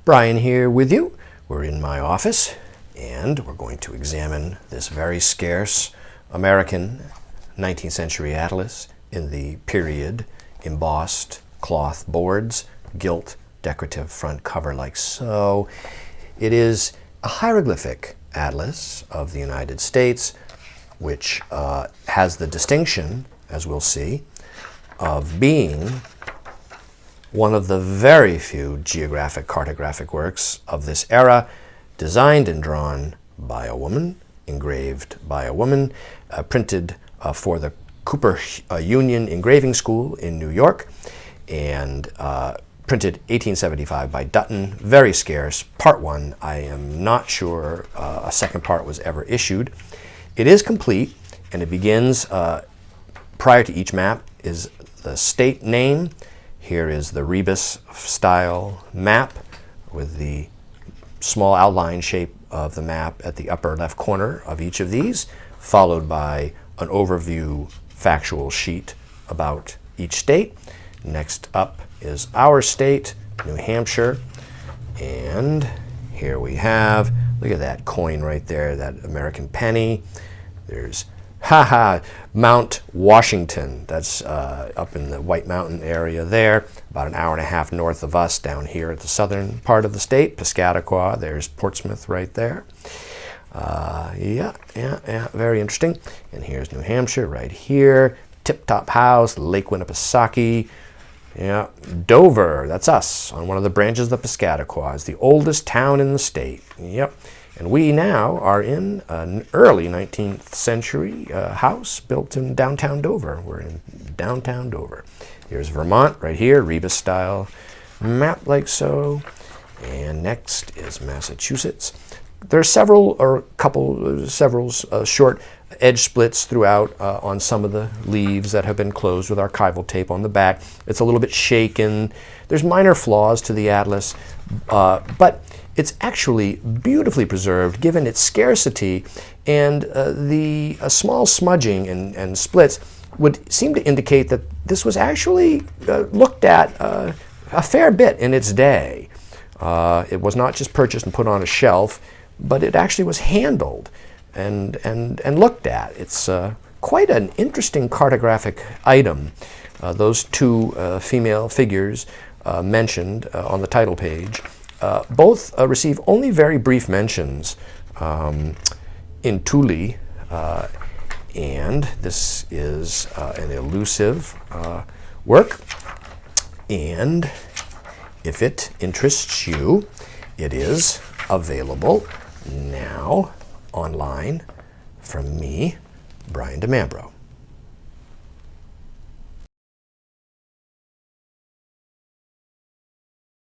Brian here with you. We're in my office and we're going to examine this very scarce American 19th century atlas in the period embossed cloth boards, gilt decorative front cover like so. It is a hieroglyphic atlas of the United States, which has the distinction, as we'll see, of being one of the very few geographic cartographic works of this era, designed and drawn by a woman, engraved by a woman, printed for the Cooper Union Engraving School in New York, and printed 1875 by Dutton. Very scarce. Part 1. I am not sure a second part was ever issued. It is complete, and it begins, prior to each map, is the state name. Here is the rebus style map with the small outline shape of the map at the upper left corner of each of these, followed by an overview factual sheet about each state. Next up is our state, New Hampshire, and here we have, look at that coin right there, that American penny. There's Mount Washington. That's up in the White Mountain area there, about an hour and a half north of us down here at the southern part of the state. Piscataqua, there's Portsmouth right there. Yeah, very interesting. And here's New Hampshire right here. Tip Top House, Lake Winnipesaukee. Yeah, Dover, that's us, on one of the branches of the Piscataqua. It's the oldest town in the state. Yep. And we now are in an early 19th century house built in downtown Dover. We're in downtown Dover. Here's Vermont right here, rebus style map like so. And next is Massachusetts. There are several short edge splits throughout on some of the leaves that have been closed with archival tape on the back. It's a little bit shaken. There's minor flaws to the atlas, but it's actually beautifully preserved given its scarcity, and the small smudging and splits would seem to indicate that this was actually looked at a fair bit in its day. It was not just purchased and put on a shelf, but it actually was handled and looked at. It's quite an interesting cartographic item. Those two female figures mentioned on the title page both receive only very brief mentions in Thule, and this is an elusive work, and if it interests you, it is available now online from me, Brian DeMambro.